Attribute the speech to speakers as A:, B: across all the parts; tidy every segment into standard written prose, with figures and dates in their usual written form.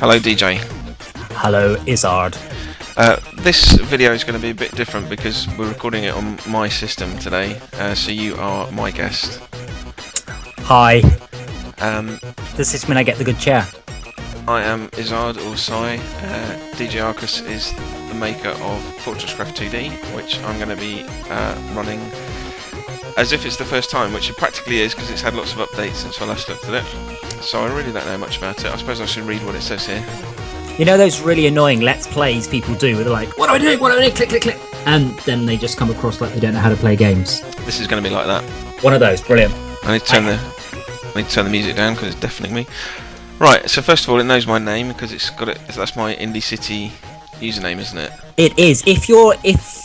A: Hello DJ.
B: Hello Izzard.
A: This video is going to be a bit different because we're recording it on my system today, so you are my guest.
B: Hi. Does this mean I get the good chair?
A: I am Izzard or Sai. DjArcas is the maker of FortressCraft2D, which I'm going to be running as if it's the first time, which it practically is because it's had lots of updates since I last looked at it. So I really don't know much about it. I suppose I should read what it says here.
B: You know those really annoying Let's Plays people do where they're like, what do I do? What do I do? Click, click, click. And then they just come across like they don't know how to play games.
A: This is going to be like that.
B: One of those. Brilliant.
A: I need to turn the music down because it's deafening me. Right, so first of all, it knows my name because it's got it. That's my Indie City username, isn't it?
B: It is. If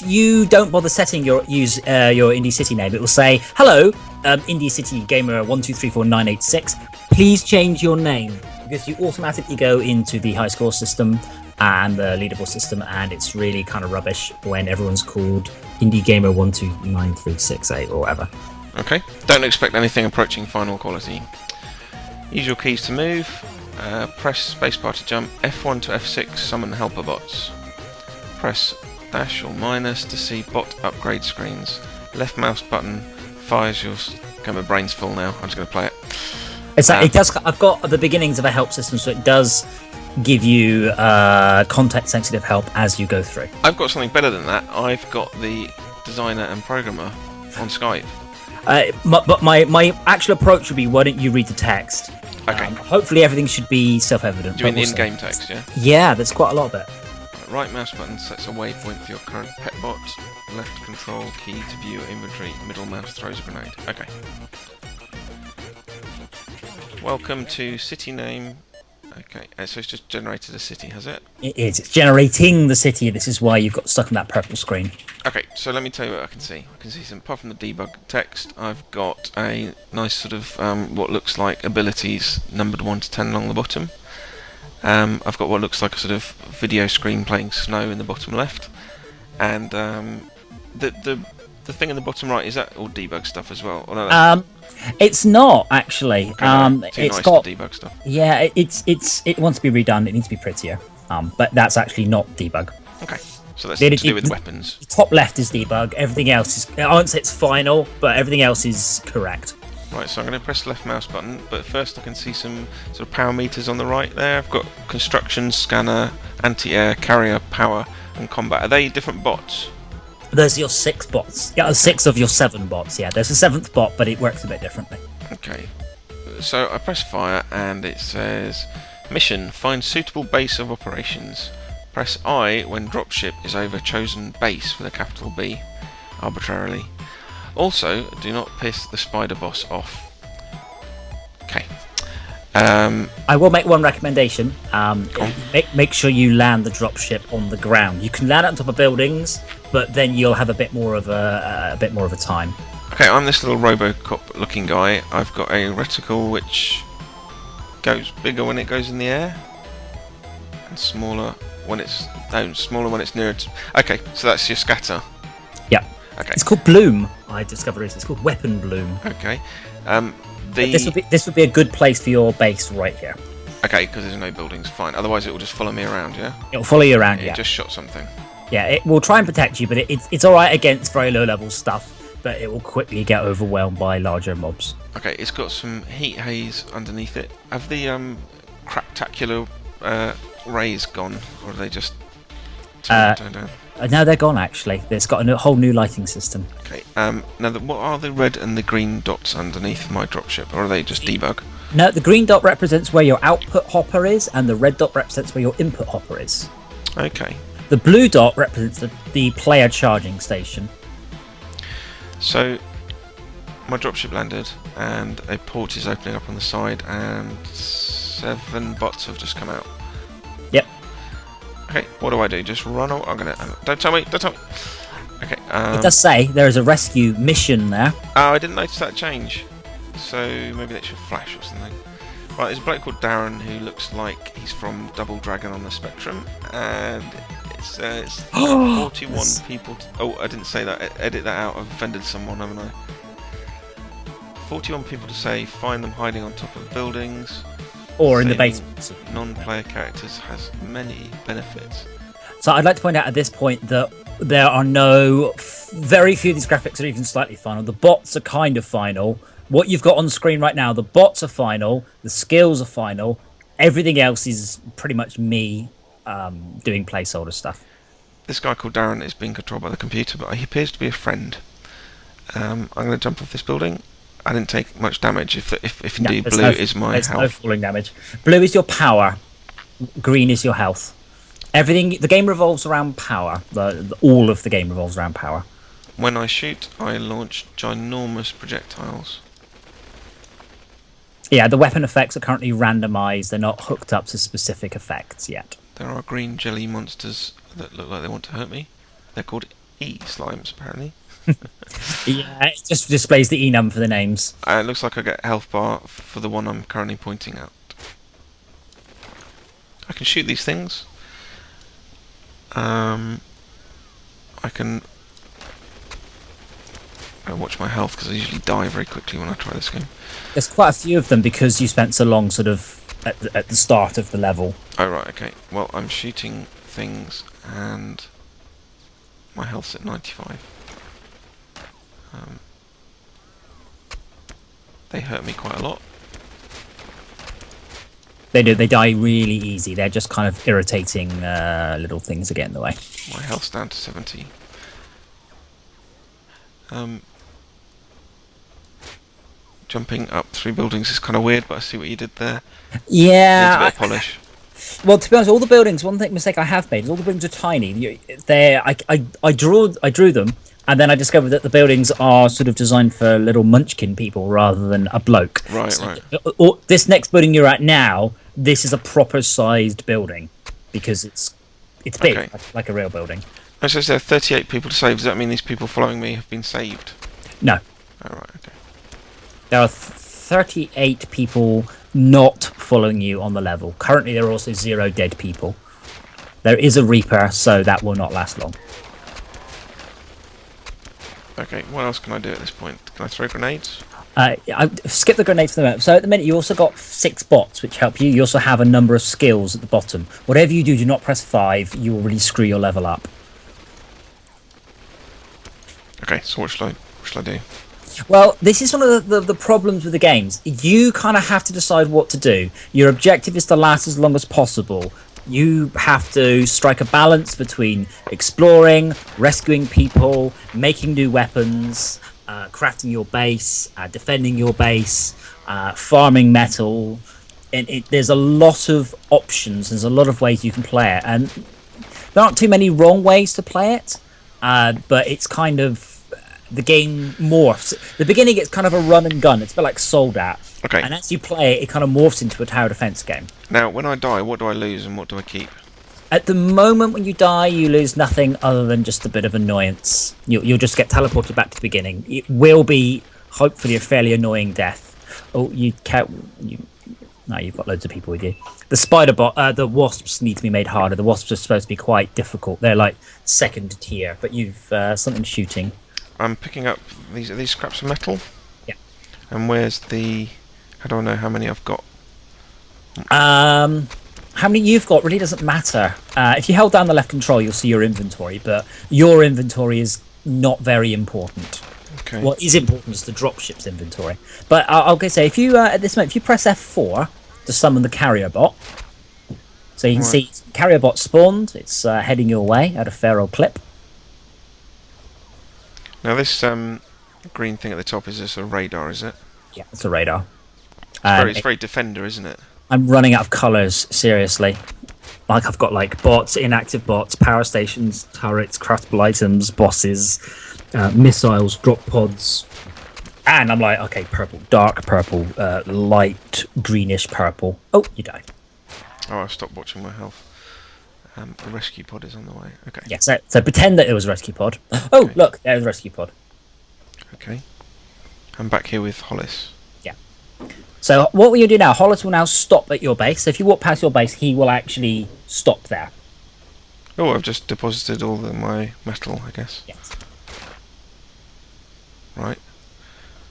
B: you don't bother setting your Indie City name, it will say, "Hello, Indie City Gamer 1234986. Please change your name," because you automatically go into the high score system and the leaderboard system, and it's really kind of rubbish when everyone's called Indie Gamer 129368 or whatever.
A: Okay. Don't expect anything approaching final quality. Use your keys to move. Press spacebar to jump. F1 to F6. Summon helper bots. Press dash or minus to see bot upgrade screens. Left mouse button fires your. Okay, my brain's full now. I'm just going to play it.
B: It does. I've got the beginnings of a help system, so it does give you context-sensitive help as you go through.
A: I've got something better than that. I've got the designer and programmer on Skype.
B: But my actual approach would be, why don't you read the text?
A: Okay.
B: Hopefully everything should be self-evident.
A: Do you mean the in-game text, yeah?
B: Yeah, there's quite a lot of it.
A: Right mouse button sets a waypoint for your current pet bot. Left control key to view your inventory. Middle mouse throws a grenade. Okay. Welcome to city name. Okay, so it's just generated a city, has it?
B: It is. It's generating the city. This is why you've got stuck on that purple screen.
A: Okay, so let me tell you what I can see. I can see some, apart from the debug text, I've got a nice sort of what looks like abilities numbered 1 to 10 along the bottom. I've got what looks like a sort of video screen playing snow in the bottom left, and the thing in the bottom right, is that all debug stuff as well? Or no,
B: it's not actually.
A: Okay,
B: it's
A: nice
B: got
A: debug stuff.
B: Yeah, it wants to be redone. It needs to be prettier. But that's actually not debug.
A: Okay, so that's to do with weapons.
B: The top left is debug. Everything else is. I won't say it's final, but everything else is correct.
A: Right, so I'm going to press the left mouse button, but first I can see some sort of power meters on the right there. I've got construction, scanner, anti-air, carrier, power, and combat. Are they different bots?
B: There's your 6 bots. Yeah, 6 of your 7 bots. Yeah, there's a 7th bot, but it works a bit differently.
A: Okay, so I press fire and it says, mission, find suitable base of operations. Press I when dropship is over chosen base with a capital B, arbitrarily. Also, do not piss the spider boss off. Okay.
B: I will make one recommendation. Make sure you land the dropship on the ground. You can land it on top of buildings, but then you'll have a bit more of a time.
A: Okay, I'm this little Robocop-looking guy. I've got a reticle which goes bigger when it goes in the air, and smaller when it's nearer to. Okay, so that's your scatter.
B: Yeah.
A: Okay.
B: It's called Bloom. I discovered it. It's called Weapon Bloom.
A: Okay.
B: This would be a good place for your base right here.
A: Okay, because there's no buildings. Fine. Otherwise, it will just follow me around. Yeah.
B: It'll follow you around.
A: It
B: Yeah.
A: just shot something.
B: Yeah. It will try and protect you, but it's all right against very low level stuff. But it will quickly get overwhelmed by larger mobs.
A: Okay. It's got some heat haze underneath it. Have the craptacular rays gone, or are they just turned down?
B: No, they're gone actually. It's got a whole new lighting system.
A: Okay. Now, what are the red and the green dots underneath my dropship, or are they just debug?
B: No, the green dot represents where your output hopper is, and the red dot represents where your input hopper is.
A: Okay.
B: The blue dot represents the player charging station.
A: So, my dropship landed, and a port is opening up on the side, and 7 bots have just come out.
B: Yep.
A: Okay, what do I do? Just run? I'm gonna. Don't tell me. Don't tell me. Okay.
B: It does say there is a rescue mission there.
A: Oh, I didn't notice that change. So maybe that should flash or something. Right, there's a bloke called Darren who looks like he's from Double Dragon on the Spectrum, and it's 41 people. Oh, I didn't say that. Edit that out. I've offended someone, haven't I? 41 people to say. Find them hiding on top of buildings.
B: Or in the
A: Saving
B: basement.
A: non-player characters has many benefits.
B: So I'd like to point out at this point that there are very few of these graphics are even slightly final. The bots are kind of final. What you've got on screen right now, the bots are final, the skills are final. Everything else is pretty much me doing placeholder stuff.
A: This guy called Darren is being controlled by the computer, but he appears to be a friend. I'm going to jump off this building. I didn't take much damage. If indeed blue is my
B: there's
A: health.
B: no falling damage. Blue is your power. Green is your health. Everything. The game revolves around power. All of the game revolves around power.
A: When I shoot, I launch ginormous projectiles.
B: Yeah, the weapon effects are currently randomized. They're not hooked up to specific effects yet.
A: There are green jelly monsters that look like they want to hurt me. They're called E-slimes, apparently.
B: Yeah, it just displays the enum for the names.
A: It looks like I get a health bar for the one I'm currently pointing at. I can shoot these things. I can watch my health because I usually die very quickly when I try this game.
B: There's quite a few of them because you spent so long sort of at the start of the level.
A: Oh right, okay. Well, I'm shooting things and my health's at 95. They hurt me quite a lot.
B: They do. They die really easy. They're just kind of irritating little things that get in the way.
A: My health's down to 70. Jumping up 3 buildings is kind of weird, but I see what you did there.
B: Yeah.
A: Needs a bit of polish.
B: Well, to be honest, all the buildings. One mistake I have made is all the buildings are tiny. I drew them, and then I discovered that the buildings are sort of designed for little munchkin people rather than a bloke.
A: Right,
B: so,
A: right.
B: Or this next building you're at now, this is a proper sized building because it's big,
A: Okay.
B: like a real building.
A: It says there are 38 people to save. Does that mean these people following me have been saved?
B: No,
A: Oh right, okay.
B: there are 38 people not following you on the level. Currently, there are also 0 dead people. There is a Reaper, so that will not last long.
A: Okay, what else can I do at this point? Can I throw grenades?
B: I skip the grenades for the moment. So at the minute, you also got 6 bots, which help you. You also have a number of skills at the bottom. Whatever you do not press 5. You will really screw your level up.
A: Okay, so what shall I do?
B: Well, this is one of the problems with the games. You kind of have to decide what to do. Your objective is to last as long as possible. You have to strike a balance between exploring, rescuing people, making new weapons, crafting your base, defending your base, farming metal. And there's a lot of options. There's a lot of ways you can play it. And there aren't too many wrong ways to play it, but it's kind of... The game morphs. The beginning, it's kind of a run and gun. It's a bit like Soldat.
A: Okay.
B: And as you play it, it kind of morphs into a tower defense game.
A: Now, when I die, what do I lose and what do I keep?
B: At the moment when you die, you lose nothing other than just a bit of annoyance. You'll just get teleported back to the beginning. It will be, hopefully, a fairly annoying death. Oh, no, you've got loads of people with you. The spider bot, the wasps need to be made harder. The wasps are supposed to be quite difficult. They're like second tier, but you've something shooting.
A: I'm picking up these scraps of metal.
B: Yeah.
A: And where's the... How do I know how many I've got?
B: How many you've got really doesn't matter. If you held down the left control, you'll see your inventory, but your inventory is not very important.
A: Okay.
B: What is important is the dropship's inventory. But I'll go say, if you at this moment, if you press F4 to summon the carrier bot, so you can see carrier bot spawned. It's heading your way at a fair old clip.
A: Now this green thing at the top, is this a radar, is it?
B: Yeah, it's a radar.
A: It's very Defender, isn't it?
B: I'm running out of colours, seriously. Like, I've got, like, bots, inactive bots, power stations, turrets, craftable items, bosses, missiles, drop pods. And I'm like, okay, purple, dark purple, light greenish purple. Oh, you die.
A: Oh, I've stopped watching my health. The rescue pod is on the way. Okay.
B: Yeah, so pretend that it was a rescue pod. Oh,
A: Okay.
B: look, there's a rescue pod.
A: Okay. I'm back here with Hollis.
B: Yeah. So what will you do now? Hollis will now stop at your base. So if you walk past your base, he will actually stop there.
A: Oh, I've just deposited all my metal, I guess.
B: Yes.
A: Right.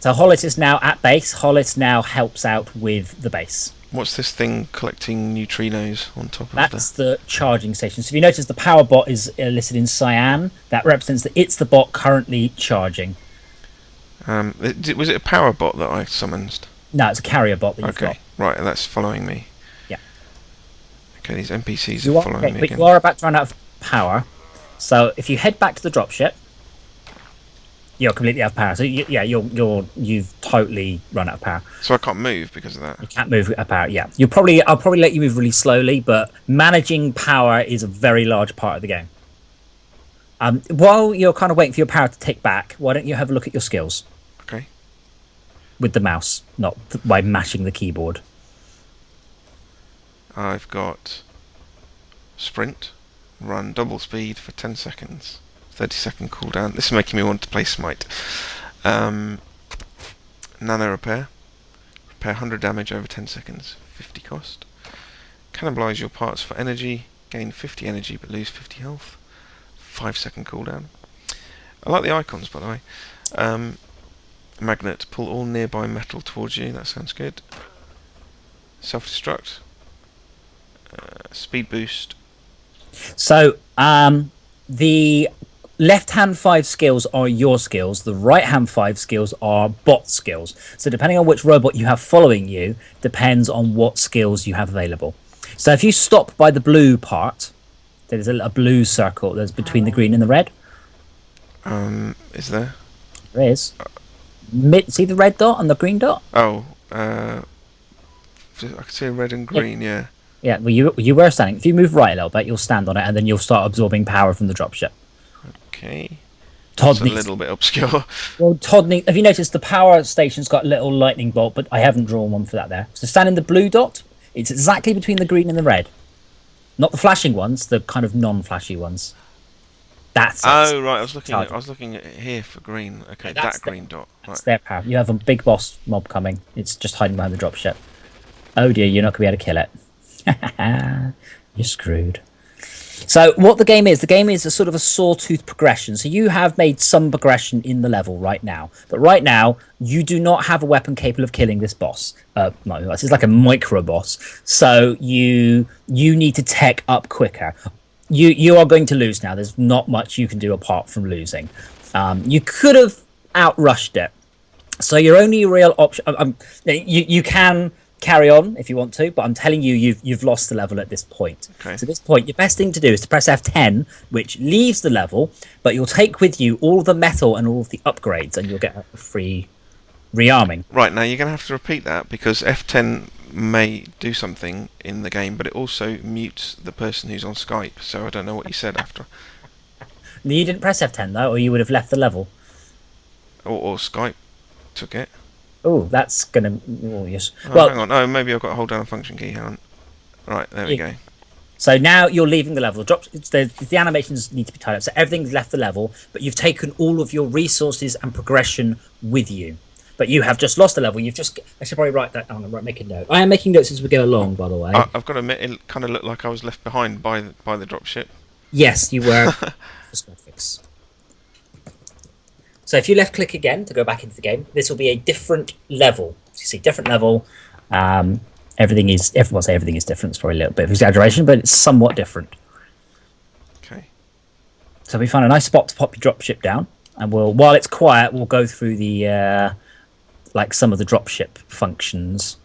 B: So Hollis is now at base. Hollis now helps out with the base.
A: What's this thing collecting neutrinos on top of
B: That's the charging station. So if you notice, the power bot is listed in cyan. That represents that it's the bot currently charging.
A: Was it a power bot that I summoned?
B: No, it's a carrier bot that you've got.
A: Okay, right, that's following me.
B: Yeah.
A: Okay, these NPCs are following me
B: but
A: again.
B: you are about to run out of power. So if you head back to the dropship, you're completely out of power. So you've totally run out of power.
A: So I can't move because of that.
B: You can't move out of power. Yeah, I'll probably let you move really slowly, but managing power is a very large part of the game. While you're kind of waiting for your power to tick back, why don't you have a look at your skills?
A: Okay.
B: With the mouse, not by mashing the keyboard.
A: I've got sprint, run double speed for 10 seconds, 30-second cooldown. This is making me want to play Smite. Nano repair, repair 100 damage over 10 seconds, 50 cost. Cannibalize your parts for energy, gain 50 energy but lose 50 health. 5-second cooldown. I like the icons, by the way. Magnet, pull all nearby metal towards you. That sounds good. Self-destruct. Speed boost.
B: So the left-hand 5 skills are your skills. The right-hand 5 skills are bot skills. So depending on which robot you have following you, depends on what skills you have available. So if you stop by the blue part, there's a blue circle that's between the green and the red.
A: Is there?
B: There is. See the red dot and the green dot?
A: Oh, I can see a red and green, yeah.
B: Yeah, well, you were standing. If you move right a little bit, you'll stand on it, and then you'll start absorbing power from the dropship.
A: Okay.
B: Todd
A: That's a little bit obscure.
B: Well, have you noticed the power station's got a little lightning bolt, but I haven't drawn one for that there. So stand in the blue dot. It's exactly between the green and the red. Not the flashing ones, the kind of non-flashy ones. That's it.
A: Oh right, I was looking at here for green. Okay,
B: Yeah,
A: that green dot. Right.
B: That's their power. You have a big boss mob coming. It's just hiding behind the dropship. Oh dear, you're not going to be able to kill it. You're screwed. So what the game is a sort of a sawtooth progression. So you have made some progression in the level right now. But right now, you do not have a weapon capable of killing this boss. No, this is like a micro boss. So you need to tech up quicker. You are going to lose now. There's not much you can do apart from losing. You could have outrushed it. So your only real option... you can carry on if you want to, but I'm telling you, you've lost the level at this point.
A: Okay.
B: So at this point, your best thing to do is to press F10, which leaves the level, but you'll take with you all the metal and all of the upgrades, and you'll get a free rearming.
A: Right, now you're going to have to repeat that, because F10 may do something in the game, but it also mutes the person who's on Skype, so I don't know what you said after.
B: You didn't press F10, though, or you would have left the level.
A: Or Skype took it.
B: Oh, that's gonna... Oh, yes.
A: Oh,
B: well,
A: hang on. Oh, maybe I've got to hold down a function key. Hang on. Right, there we go.
B: So now you're leaving the level. The animations need to be tied up. So everything's left the level, but you've taken all of your resources and progression with you. But you have just lost the level. I should probably write that down and make a note. I am making notes as we go along, by the way.
A: I've got to admit, it kind of looked like I was left behind by the dropship.
B: Yes, you were. Just graphics. So if you left click again to go back into the game, this will be a different level. So you see, different level. Everything is different. It's probably a little bit of exaggeration, but it's somewhat different.
A: Okay.
B: So we find a nice spot to pop your dropship down, and while it's quiet, we'll go through the like some of the dropship functions.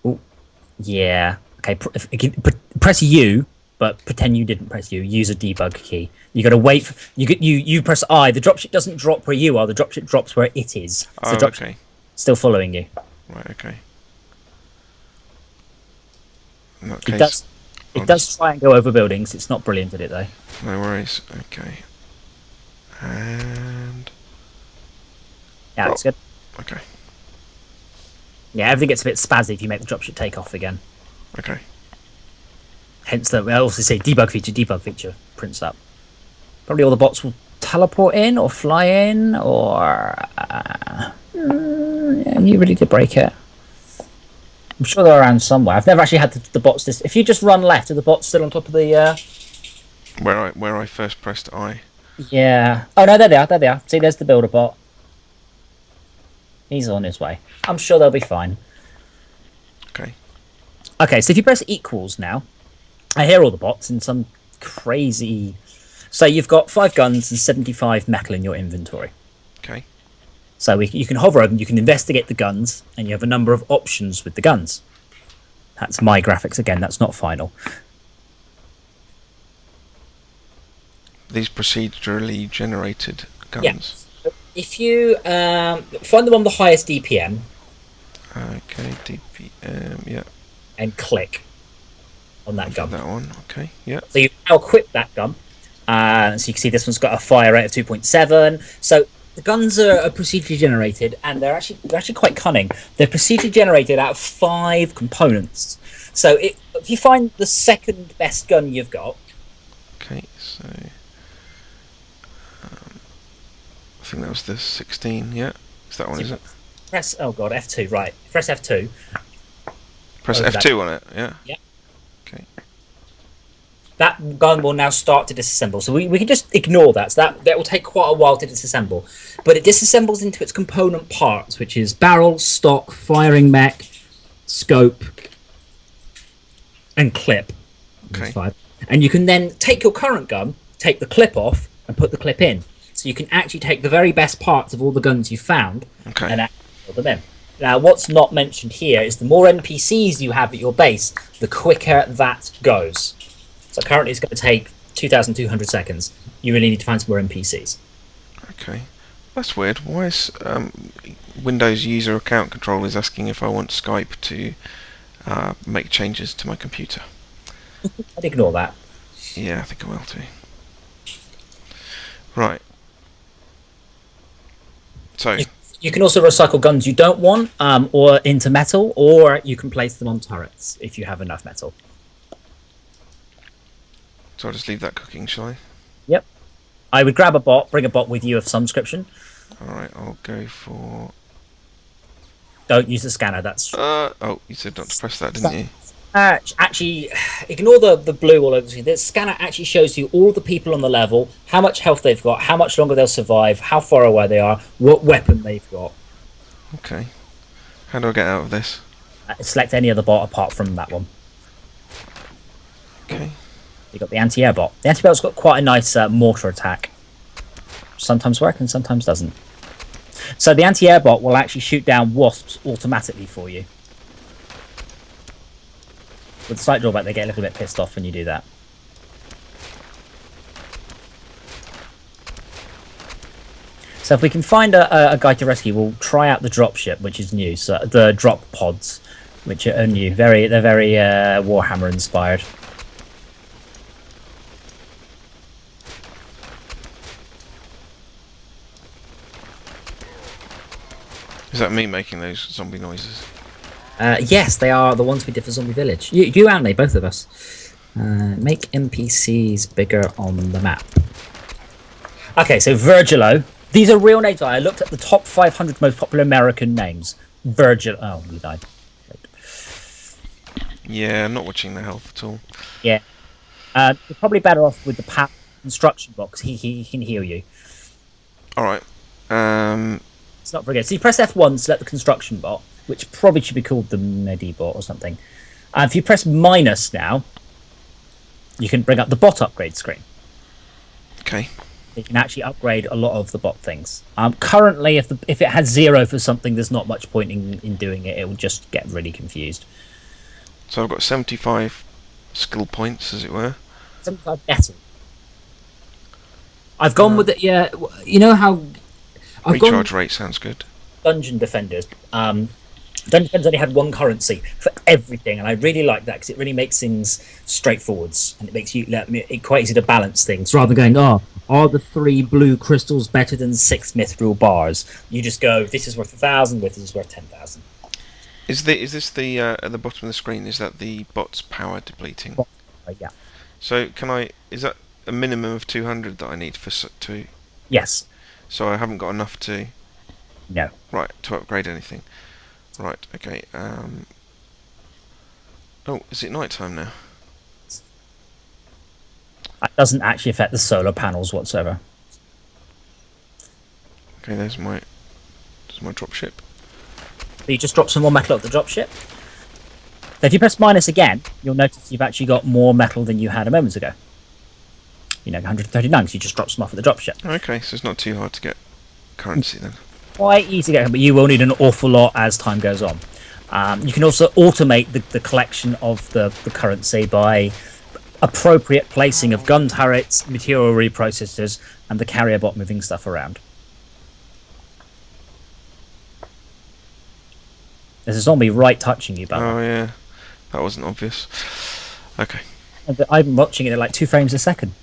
B: Oh, yeah. Okay. Press U. But pretend you didn't press U. Use a debug key. You got to wait. You press I. The dropship doesn't drop where you are. The dropship drops where it is. So
A: Oh, okay.
B: Still following you.
A: Right. Okay.
B: It does try and go over buildings. It's not brilliant at it though.
A: No worries. Okay. And
B: Yeah, that's good.
A: okay.
B: Yeah, everything gets a bit spazzy if you make the dropship take off again.
A: Okay.
B: Hence, I also say debug feature prints up. Probably all the bots will teleport in or fly in, or yeah, you really did break it. I'm sure they're around somewhere. I've never actually had the bots. If you just run left, are the bots still on top of the?
A: Where I first pressed I.
B: Yeah. Oh no, there they are. There they are. See, there's the builder bot. He's on his way. I'm sure they'll be fine.
A: Okay.
B: Okay, so if you press equals now, I hear all the bots in some crazy... So you've got 5 guns and 75 metal in your inventory.
A: Okay.
B: So you can hover over them, you can investigate the guns, and you have a number of options with the guns. That's my graphics again, that's not final.
A: These procedurally generated guns.
B: Yeah. If you find them on the highest DPM.
A: Okay, DPM, yeah.
B: And click on that gun.
A: That one, okay, yeah.
B: So you now equip that gun. So you can see this one's got a fire rate of 2.7. So the guns are procedurally generated, and they're actually quite cunning. They're procedurally generated out of 5 components. So if you find the second best gun you've got.
A: Okay, so I think that was the 16. Yeah, it's that one, is it?
B: Press F2. Right, press F2.
A: Press F2 on it. Yeah.
B: Yeah.
A: Okay.
B: That gun will now start to disassemble. So we can just ignore that. So that will take quite a while to disassemble. But it disassembles into its component parts, which is barrel, stock, firing mech, scope, and clip.
A: Okay.
B: 5. And you can then take your current gun, take the clip off, and put the clip in. So you can actually take the very best parts of all the guns you found and actually put them in. Now, what's not mentioned here is the more NPCs you have at your base, the quicker that goes. So currently it's going to take 2,200 seconds. You really need to find some more NPCs.
A: Okay. That's weird. Why is Windows user account control is asking if I want Skype to make changes to my computer?
B: I'd ignore that.
A: Yeah, I think I will too. Right. So
B: you can also recycle guns you don't want, or into metal, or you can place them on turrets if you have enough metal.
A: So I'll just leave that cooking, shall I?
B: Yep. I would grab a bot, bring a bot with you of some description.
A: Alright, I'll go for...
B: Don't use the scanner, that's...
A: oh, you said not to press that, didn't you?
B: Actually, ignore the blue all over the screen. The scanner actually shows you all the people on the level, how much health they've got, how much longer they'll survive, how far away they are, what weapon they've got.
A: Okay. How do I get out of this?
B: Select any other bot apart from that one.
A: Okay.
B: You've got the anti-air bot. The anti-air bot's got quite a nice mortar attack. Sometimes works and sometimes doesn't. So the anti-air bot will actually shoot down wasps automatically for you. With the slight drawback, they get a little bit pissed off when you do that. So if we can find a guy to rescue, we'll try out the dropship, which is new. So the drop pods, which are new. They're very Warhammer inspired.
A: Is that me making those zombie noises?
B: Yes, they are the ones we did for Zombie Village. You and me, both of us. Make NPCs bigger on the map. Okay, so Virgilo. These are real names. I looked at the top 500 most popular American names. Virgil. Oh, we died.
A: Yeah, I'm not watching the health at all.
B: Yeah. You're probably better off with the construction box. He can heal you.
A: Alright.
B: It's not very good. So you press F1 to select the construction bot, which probably should be called the Medibot or something. And if you press minus now, you can bring up the bot upgrade screen.
A: Okay.
B: You can actually upgrade a lot of the bot things. Currently, if it has 0 for something, there's not much point in doing it. It will just get really confused.
A: So I've got 75 skill points, as it were.
B: 75 metal. I've gone with it. Yeah, you know how.
A: Recharge rate sounds good.
B: Dungeon Defenders. Dungeon Defenders only had one currency for everything, and I really like that because it really makes things straightforwards, and it makes it quite easy to balance things rather than going, are the 3 blue crystals better than 6 mithril bars? You just go, this is worth 1,000, this is worth 10,000.
A: Is this the at the bottom of the screen? Is that the bot's power depleting?
B: Yeah.
A: So is that a minimum of 200 that I need to?
B: Yes.
A: So I haven't got enough to.
B: No.
A: Right, to upgrade anything. Right, okay. Oh, is it night time now?
B: That doesn't actually affect the solar panels whatsoever.
A: Okay, there's my dropship.
B: you just drop some more metal off the dropship. So if you press minus again, you'll notice you've actually got more metal than you had a moment ago. 139, because you just dropped some off at the dropship.
A: Okay, so it's not too hard to get currency then.
B: Quite easy to get, but you will need an awful lot as time goes on. You can also automate the collection of the currency by appropriate placing of gun turrets, material reprocessors, and the carrier bot moving stuff around. There's a zombie right touching you, Bubba.
A: Oh yeah, that wasn't obvious. Okay.
B: I'm watching it at like 2 frames a second.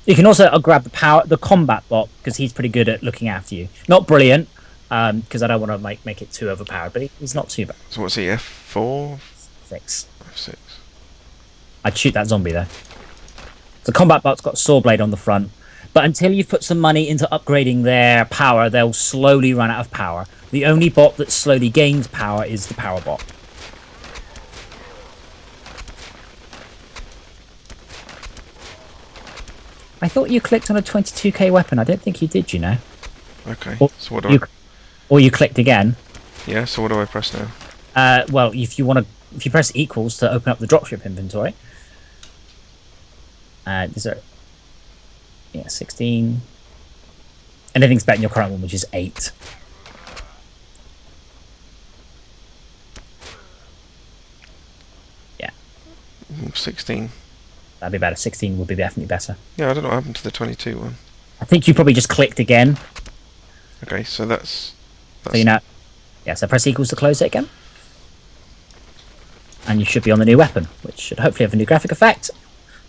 B: You can also grab the combat bot, because he's pretty good at looking after you. Not brilliant, because I don't want to make it too overpowered, but he's not too bad.
A: So what's he, F4?
B: 6.
A: F6.
B: I'd shoot that zombie though. The combat bot's got a saw blade on the front, but until you've put some money into upgrading their power, they'll slowly run out of power. The only bot that slowly gains power is the power bot. I thought you clicked on a 22k weapon. I don't think you did,
A: Okay, so what do I...
B: Or you clicked again.
A: Yeah, so what do I press now?
B: Well, if you press equals to open up the dropship inventory. Is there... Yeah, 16. Anything's better than your current one, which is 8. Yeah.
A: 16.
B: That'd be better. 16 would be definitely better.
A: Yeah, I don't know what happened to the 22 one.
B: I think you probably just clicked again.
A: Okay, so that's...
B: So yeah, so press equals to close it again. And you should be on the new weapon, which should hopefully have a new graphic effect.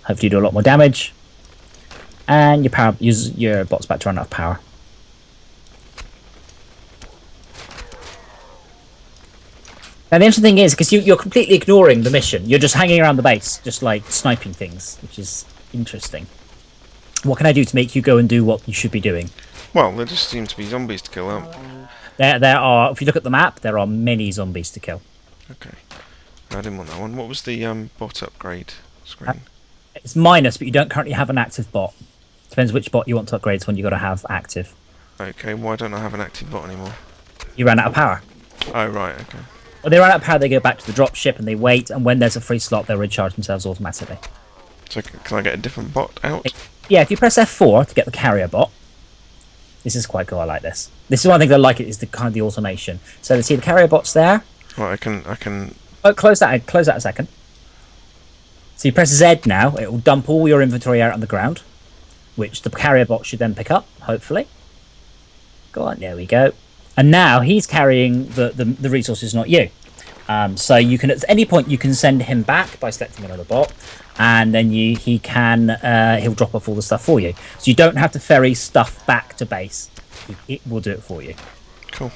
B: Hopefully do a lot more damage. And your bot's about to run out of power. Now the interesting thing is, because you're completely ignoring the mission, you're just hanging around the base, just like sniping things, which is interesting. What can I do to make you go and do what you should be doing?
A: Well, there just seem to be zombies to kill out.
B: There are, if you look at the map, there are many zombies to kill.
A: Okay. I didn't want that one. What was the bot upgrade screen?
B: It's minus, but you don't currently have an active bot. Depends which bot you want to upgrade, it's one you've got to have active.
A: Okay, why don't I have an active bot anymore?
B: You ran out of power.
A: Oh, right, okay.
B: When they run out of power, they go back to the drop ship and they wait, and when there's a free slot, they'll recharge themselves automatically.
A: So can I get a different bot out?
B: Yeah, if you press F4 to get the carrier bot, this is quite cool. I like this. This is one thing I like. It is the kind of the automation. So let's see the carrier bot's there.
A: Right, I can.
B: Oh, close that a second. So you press Z now. It will dump all your inventory out on the ground, which the carrier bot should then pick up. Hopefully. Go on. There we go. And now he's carrying the resources, not you. So you can at any point you can send him back by selecting another bot, and then he'll drop off all the stuff for you. So you don't have to ferry stuff back to base. It will do it for you.
A: Cool.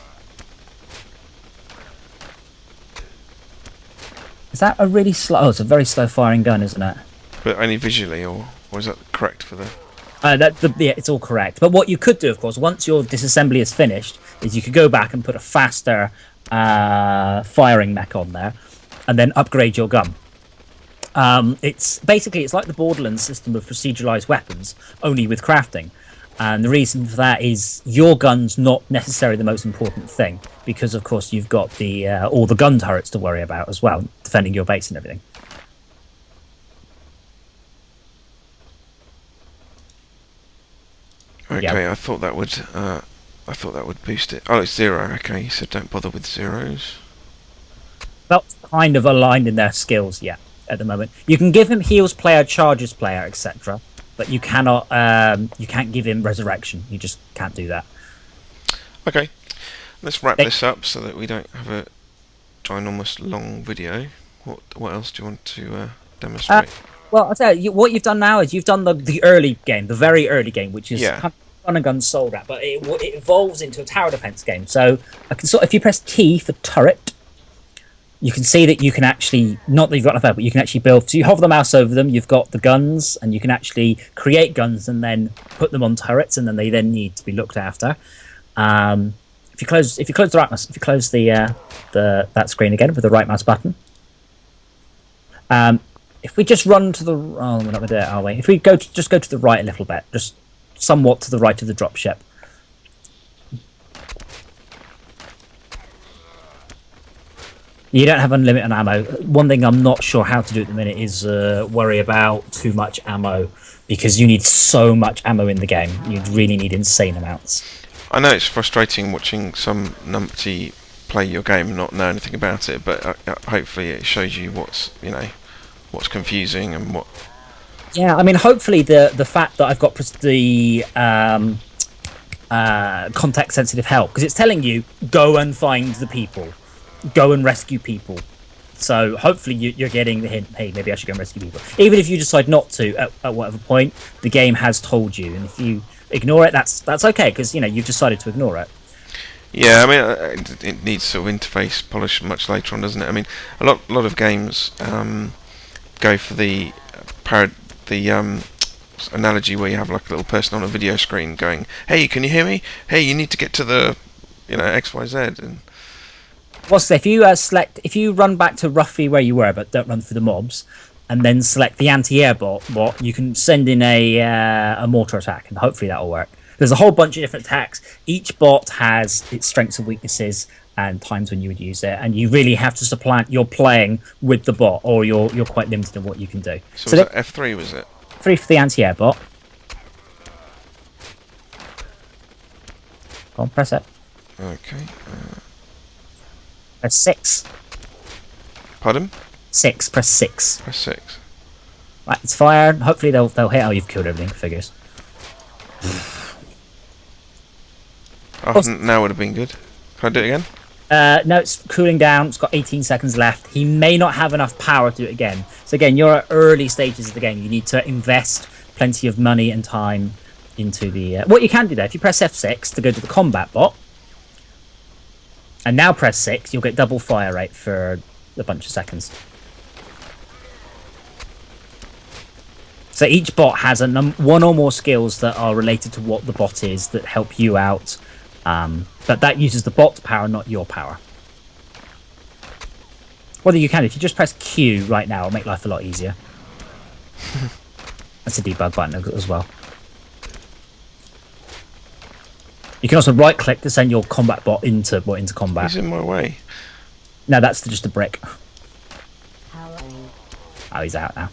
B: Is that a really slow? Oh, it's a very slow firing gun, isn't it?
A: But only visually, or is that correct for the?
B: Yeah, it's all correct. But what you could do, of course, once your disassembly is finished, is you could go back and put a faster firing mech on there, and then upgrade your gun. It's like the Borderlands system of proceduralized weapons, only with crafting. And the reason for that is your gun's not necessarily the most important thing, because of course you've got all the gun turrets to worry about as well, defending your base and everything.
A: Okay,
B: Yeah.
A: I thought that would boost it. Oh, it's 0. Okay, so don't bother with zeros.
B: That's kind of aligned in their skills, yeah, at the moment. You can give him heals player, charges player, etc. But you cannot. You can't give him resurrection. You just can't do that.
A: Okay, let's wrap this up so that we don't have a ginormous long video. What else do you want to demonstrate?
B: Well, I'll tell you, what you've done now is you've done the early game, the very early game, which is kind of fun and gun sold at, but it evolves into a tower defense game. So I can if you press T for turret, you can see that you can actually, not that you've got enough air, but you can actually build. So you hover the mouse over them, you've got the guns, and you can actually create guns and then put them on turrets, and then they then need to be looked after. If you close the right mouse, if you close that screen again with the right mouse button. If we just run to the... Oh, we're not going to do it, are we? If we just go to the right a little bit, just somewhat to the right of the dropship. You don't have unlimited ammo. One thing I'm not sure how to do at the minute is worry about too much ammo, because you need so much ammo in the game. You really need insane amounts.
A: I know it's frustrating watching some numpty play your game and not know anything about it, but hopefully it shows you what's confusing and what.
B: Yeah, I mean, hopefully the fact that I've got the context sensitive help, because it's telling you go and find the people, go and rescue people. So hopefully you're getting the hint. Hey, maybe I should go and rescue people. Even if you decide not to at whatever point, the game has told you, and if you ignore it, that's okay, because you've decided to ignore it.
A: Yeah, I mean, it needs sort of interface polish much later on, doesn't it? I mean, a lot of games go for the analogy where you have like a little person on a video screen going, "Hey, can you hear me? Hey, you need to get to the, XYZ." And
B: if you run back to roughly where you were, but don't run through the mobs, and then select the anti-air bot, you can send in a mortar attack, and hopefully that'll work. There's a whole bunch of different attacks. Each bot has its strengths and weaknesses and times when you would use it, and you really have to supplant. You're playing with the bot, or you're quite limited in what you can do.
A: So was that F3, was it?
B: 3 for the anti-air bot. Go on, press it.
A: Okay.
B: Press 6.
A: Pardon?
B: 6. Press 6.
A: Press 6.
B: Right, it's fired. Hopefully they'll hit. Oh, you've killed everything. Figures.
A: Now would have been good. Can I do it again?
B: No, it's cooling down. It's got 18 seconds left. He may not have enough power to do it again. So again, you're at early stages of the game. You need to invest plenty of money and time into the... What you can do there, if you press F6 to go to the combat bot, and now press 6, you'll get double fire rate for a bunch of seconds. So each bot has one or more skills that are related to what the bot is that help you out. But that uses the bot's power, not your power. Whether you can, if you just press Q right now, it'll make life a lot easier. That's a debug button as well. You can also right-click to send your combat bot into combat.
A: He's in my way.
B: No, that's just a brick. Oh, he's out now.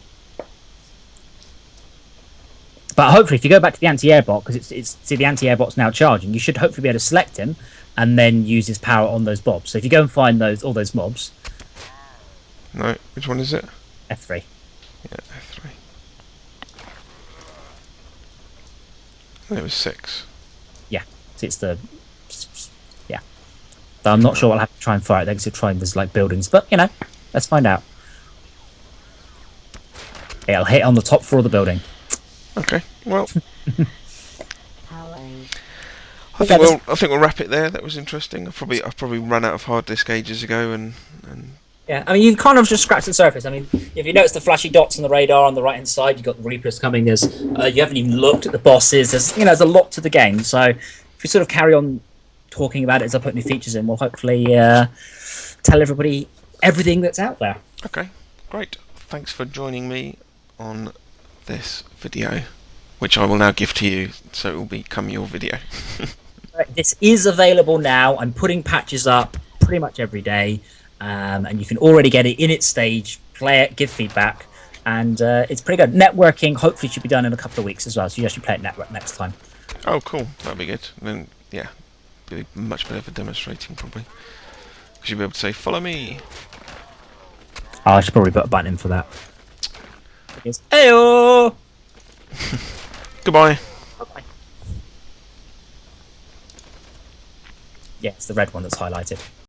B: But hopefully, if you go back to the anti-air bot, because see the anti-air bot's now charging, you should hopefully be able to select him and then use his power on those mobs. So if you go and find all those mobs.
A: No, which one is it?
B: F3.
A: Yeah, F3. It was 6.
B: Yeah, so it's the... Yeah. But I'm not sure I'll have to try and fire it there, because you're trying there's like buildings. But, let's find out. Okay, I'll hit on the top floor of the building.
A: Okay, well... I think we'll wrap it there. That was interesting. I've probably run out of hard disk ages ago, and
B: yeah, I mean, you kind of just scratched the surface. I mean, if you notice the flashy dots on the radar on the right hand side, you've got the Reapers coming. There's you haven't even looked at the bosses. There's a lot to the game. So if we sort of carry on talking about it as I put new features in, we'll hopefully tell everybody everything that's out there.
A: Okay, great. Thanks for joining me on this video, which I will now give to you, so it will become your video.
B: This is available now. I'm putting patches up pretty much every day, and you can already get it in its stage, play it, give feedback, and it's pretty good. Networking hopefully should be done in a couple of weeks as well, so you actually play it network next time.
A: Oh, cool. That'd be good. Then, yeah, be much better for demonstrating, probably. Because you'll be able to say, "Follow me."
B: Oh, I should probably put a button in for that. Heyo!
A: Goodbye.
B: Bye-bye. Yeah, it's the red one that's highlighted.